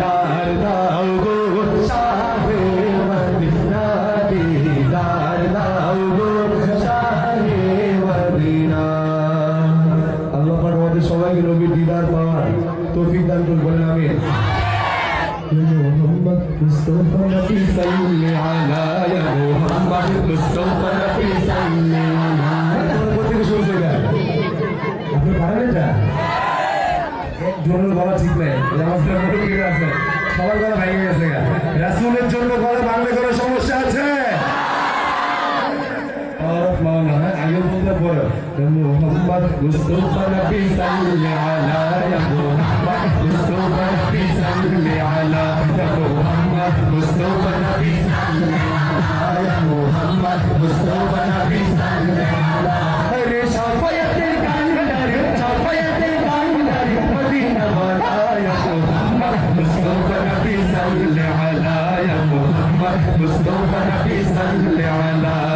दीदार दाओ गो शाहे मदीना दीदार दाओ गो शाहे मदीना আল্লাহ পাক আমাদের সবাইকে নবীর দিদার পাওয়ার তৌফিক দান করুন বলেন আমিন মোহাম্মদ মুস্তাফা নবী সাল্লাল্লাহু আলাইহি ইয়া মোহাম্মদ মুস্তাফা নবী সাল্লাল্লাহু আলাইহি কোথা শুরু হয়ে গেল আপনি পারেন এটা এক জোরের গলা ঠিক নাই আমাদের মতো কি আছে সবার গলা ভেঙে গেছে রাসূলের জন্য গলা ভাঙলে কোনো সমস্যা আছে مولانا আগে বলতে পড়ো মোহাম্মদ মুস্তাফা নবী সাল্লাল্লাহু আলাইহি ইয়া মোহাম্মদ মুস্তাফা নবী সাল্লাল্লাহু আলাইহি ইয়া মোহাম্মদ মুস্তাফা নবী সাল্লাল্লাহু আলাইহি ইয়া মোহাম্মদ মুস্তাফা নবী সাল্লাল্লাহু আলাইহি রে শাফায়াতের কান্ডারে শাফায়াতের কান্ডারে মদিনা ওয়ালা ইয়া মোহাম্মদ মুস্তাফা নবী সাল্লাল্লাহু আলাইহি ইয়া মোহাম্মদ মুস্তাফা নবী সাল্লাল্লাহু আলাইহি